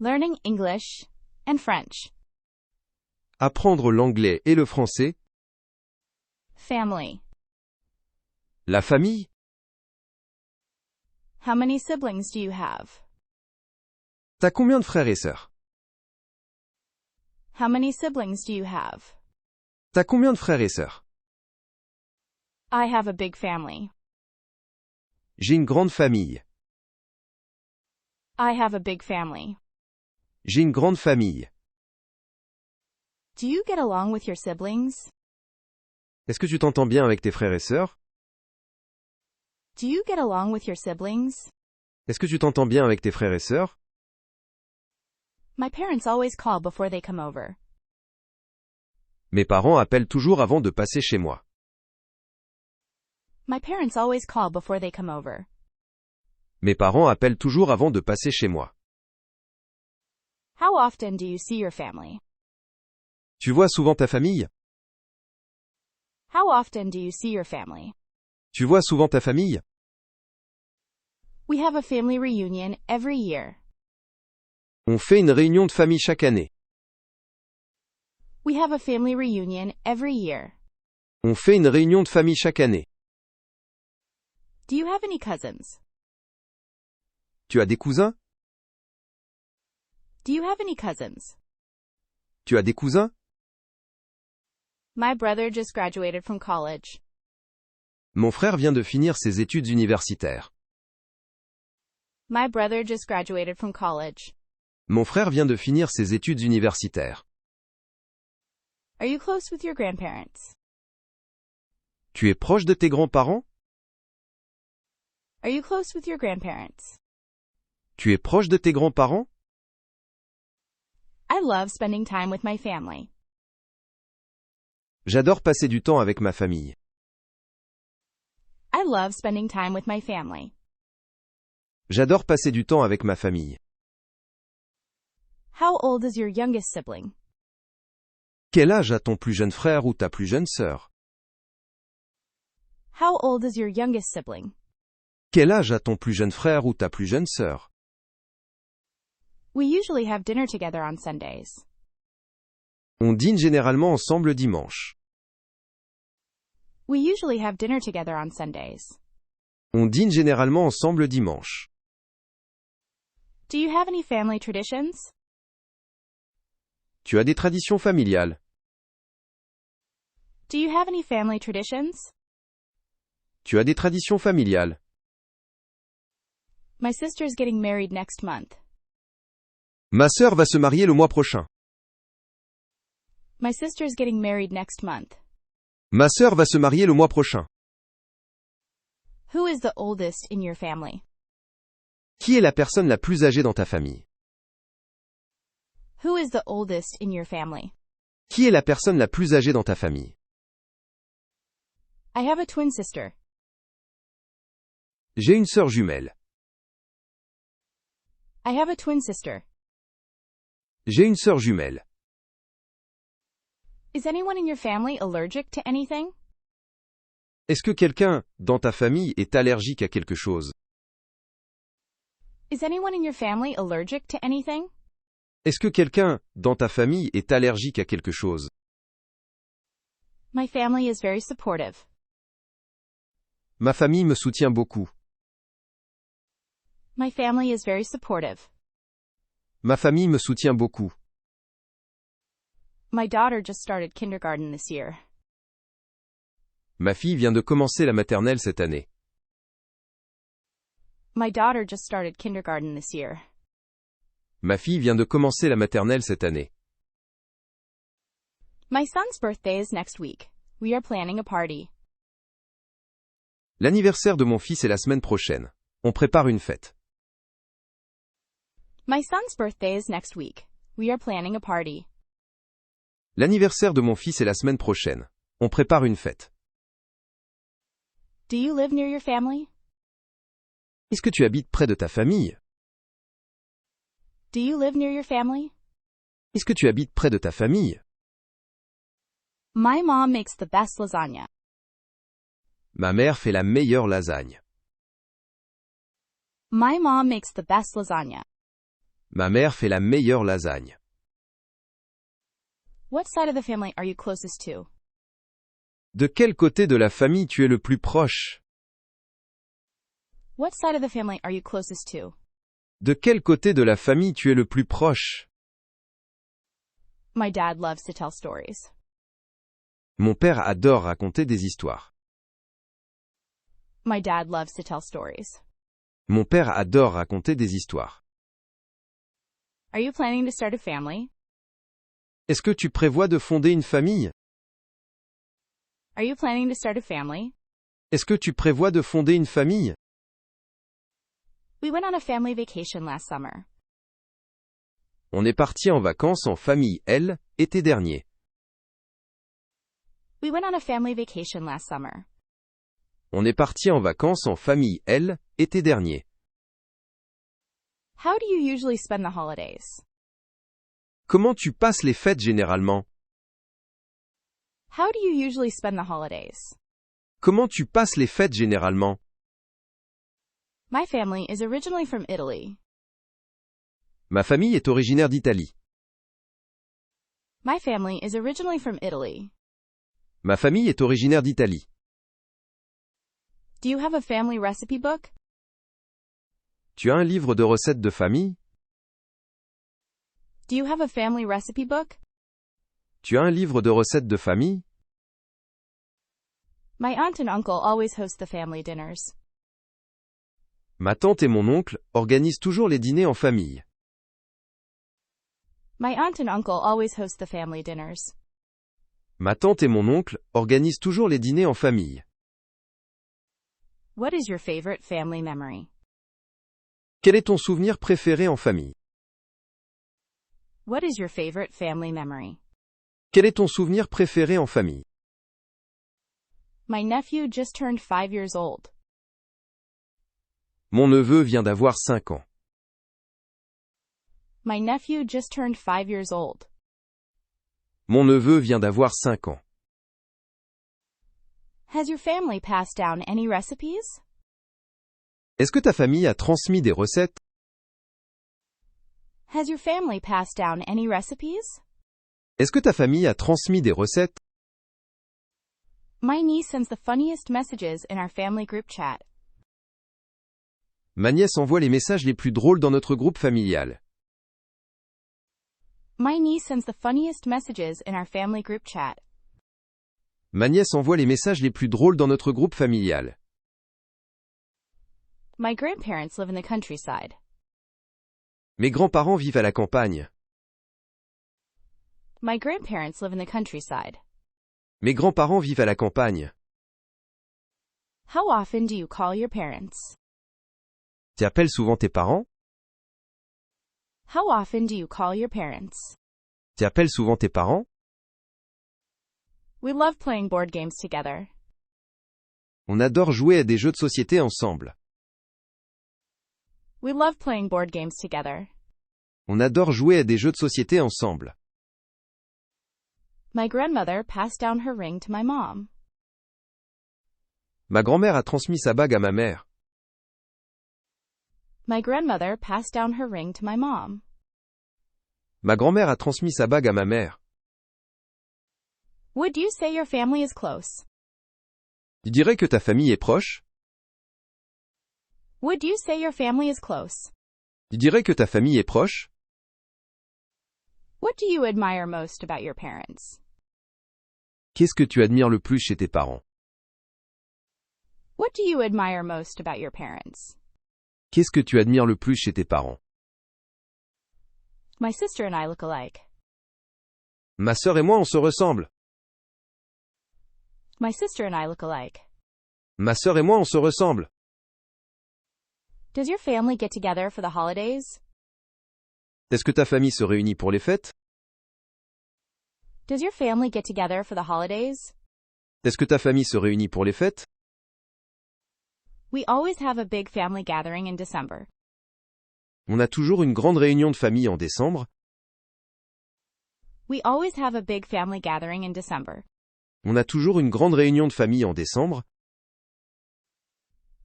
Learning English and French. Apprendre l'anglais et le français. Family. La famille. How many siblings do you have? T'as combien de frères et sœurs? How many siblings do you have? T'as combien de frères et sœurs? I have a big family. J'ai une grande famille. I have a big family. J'ai une grande famille. Do you get along with your siblings? Est-ce que tu t'entends bien avec tes frères et sœurs? Do you get along with your siblings? Est-ce que tu t'entends bien avec tes frères et sœurs? My parents always call before they come over. Mes parents appellent toujours avant de passer chez moi. My parents always call before they come over. Mes parents appellent toujours avant de passer chez moi. How often do you see your family? Tu vois souvent ta famille? How often do you see your family? Tu vois souvent ta famille? We have a family reunion every year. On fait une réunion de famille chaque année. We have a family reunion every year. On fait une réunion de famille chaque année. Do you have any cousins? Tu as des cousins? Do you have any cousins? Tu as des cousins? My brother just graduated from college. Mon frère vient de finir ses études universitaires. My brother just graduated from college. Mon frère vient de finir ses études universitaires. Are you close with your grandparents? Tu es proche de tes grands-parents? Are you close with your grandparents? Tu es proche de tes grands-parents? I love spending time with my family. J'adore passer du temps avec ma famille. I love spending time with my family. J'adore passer du temps avec ma famille. How old is your youngest sibling? Quel âge a ton plus jeune frère ou ta plus jeune sœur? How old is your youngest sibling? Quel âge a ton plus jeune frère ou ta plus jeune sœur? We usually have dinner together on Sundays. On dîne généralement ensemble dimanche. We usually have dinner together on Sundays. On dîne généralement ensemble dimanche. Do you have any family traditions? Tu as des traditions familiales? Do you have any family traditions? Tu as des traditions familiales? My sister's getting married next month. Ma sœur va se marier le mois prochain. My sister's getting married next month. Ma sœur va se marier le mois prochain. Who is the oldest in your family? Qui est la personne la plus âgée dans ta famille? Who is the oldest in your family? Qui est la personne la plus âgée dans ta famille? I have a twin sister. J'ai une sœur jumelle. I have a twin sister. J'ai une sœur jumelle. Is anyone in your family allergic to anything? Est-ce que quelqu'un, dans ta famille, est allergique à quelque chose? Is anyone in your family allergic to anything? Est-ce que quelqu'un, dans ta famille, est allergique à quelque chose? My family is very supportive. Ma famille me soutient beaucoup. My family is very supportive. Ma famille me soutient beaucoup. My daughter just started kindergarten this year. Ma fille vient de commencer la maternelle cette année. My daughter just started kindergarten this year. Ma fille vient de commencer la maternelle cette année. My son's birthday is next week. We are planning a party. L'anniversaire de mon fils est la semaine prochaine. On prépare une fête. My son's birthday is next week. We are planning a party. L'anniversaire de mon fils est la semaine prochaine. On prépare une fête. Do you live near your family? Est-ce que tu habites près de ta famille? Do you live near your family? Est-ce que tu habites près de ta famille? My mom makes the best lasagna. Ma mère fait la meilleure lasagne. My mom makes the best lasagna. Ma mère fait la meilleure lasagne. What side of the family are you closest to? De quel côté de la famille tu es le plus proche? What side of the family are you closest to? De quel côté de la famille tu es le plus proche? My dad loves to tell stories. Mon père adore raconter des histoires. My dad loves to tell stories. Mon père adore raconter des histoires. Are you planning to start a family? Est-ce que tu prévois de fonder une famille? Are you planning to start a family? Est-ce que tu prévois de fonder une famille? We went on a family vacation last summer. On est parti en vacances en famille, été dernier. We went on a family vacation last summer. On est parti en vacances en famille, été dernier. How do you usually spend the holidays? Comment tu passes les fêtes généralement? How do you usually spend the holidays? Comment tu passes les fêtes généralement? My family is originally from Italy. Ma famille est originaire d'Italie. My family is originally from Italy. Ma famille est originaire d'Italie. Do you have a family recipe book? Tu as un livre de recettes de famille? Do you have a family recipe book? Tu as un livre de recettes de famille? My aunt and uncle always host the family dinners. Ma tante et mon oncle organisent toujours les dîners en famille. My aunt and uncle always host the family dinners. Ma tante et mon oncle organisent toujours les dîners en famille. What is your favorite family memory? Quel est ton souvenir préféré en famille? What is your favorite family memory? Quel est ton souvenir préféré en famille? My nephew just turned 5 years old. Mon neveu vient d'avoir 5 ans. My nephew just turned 5 years old. Mon neveu vient d'avoir 5 ans. Has your family passed down any recipes? Est-ce que ta famille a transmis des recettes? Has your family passed down any recipes? Est-ce que ta famille a transmis des recettes? My niece sends the funniest messages in our family group chat. Ma nièce envoie les messages les plus drôles dans notre groupe familial. My niece sends the funniest messages in our family group chat. Ma nièce envoie les messages les plus drôles dans notre groupe familial. My grandparents live in the countryside. Mes grands-parents vivent à la campagne. My grandparents live in the countryside. Mes grands-parents vivent à la campagne. How often do you call your parents? Tu appelles souvent tes parents? How often do you call your parents? Tu appelles souvent tes parents? We love playing board games together. On adore jouer à des jeux de société ensemble. We love playing board games together. On adore jouer à des jeux de société ensemble. My grandmother passed down her ring to my mom. Ma grand-mère a transmis sa bague à ma mère. My grandmother passed down her ring to my mom. Ma grand-mère a transmis sa bague à ma mère. Would you say your family is close? Tu dirais que ta famille est proche? Would you say your family is close? Tu dirais que ta famille est proche? What do you admire most about your parents? Qu'est-ce que tu admires le plus chez tes parents? What do you admire most about your parents? Qu'est-ce que tu admires le plus chez tes parents? My sister and I look alike. Ma sœur et moi, on se ressemble. My sister and I look alike. Ma sœur et moi, on se ressemble. Does your family get together for the holidays? Est-ce que ta famille se réunit pour les fêtes? Does your family get together for the holidays? Est-ce que ta famille se réunit pour les fêtes? We always have a big family gathering in December. On a toujours une grande réunion de famille en décembre. We always have a big family gathering in December. On a toujours une grande réunion de famille en décembre.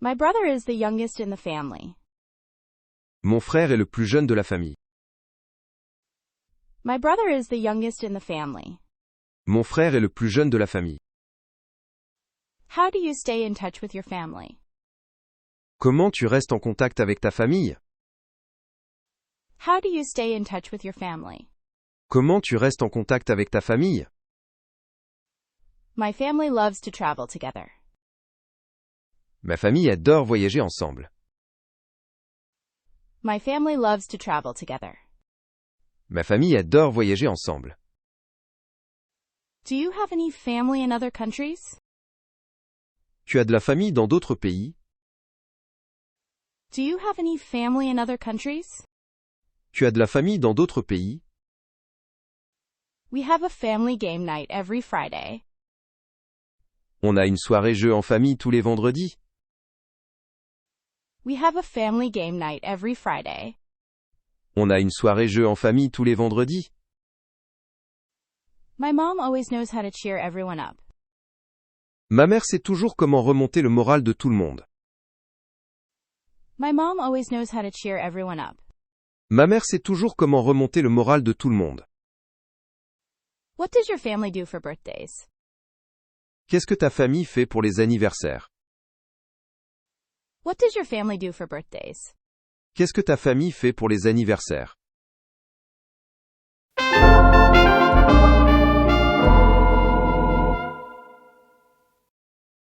My brother is the youngest in the family. Mon frère est le plus jeune de la famille. My brother is the youngest in the family. Mon frère est le plus jeune de la famille. How do you stay in touch with your family? Comment tu restes en contact avec ta famille? How do you stay in touch with your family? Comment tu restes en contact avec ta famille? My family loves to travel together. Ma famille adore voyager ensemble. My family loves to travel together. Ma famille adore voyager ensemble. Do you have any family in other countries? Tu as de la famille dans d'autres pays? Do you have any family in other countries? Tu as de la famille dans d'autres pays? We have a family game night every Friday. On a une soirée jeu en famille tous les vendredis. We have a family game night every Friday. On a une soirée jeu en famille tous les vendredis. My mom always knows how to cheer everyone up. Ma mère sait toujours comment remonter le moral de tout le monde. My mom always knows how to cheer everyone up. Ma mère sait toujours comment remonter le moral de tout le monde. What does your family do for birthdays? Qu'est-ce que ta famille fait pour les anniversaires? What does your family do for birthdays? Qu'est-ce que ta famille fait pour les anniversaires?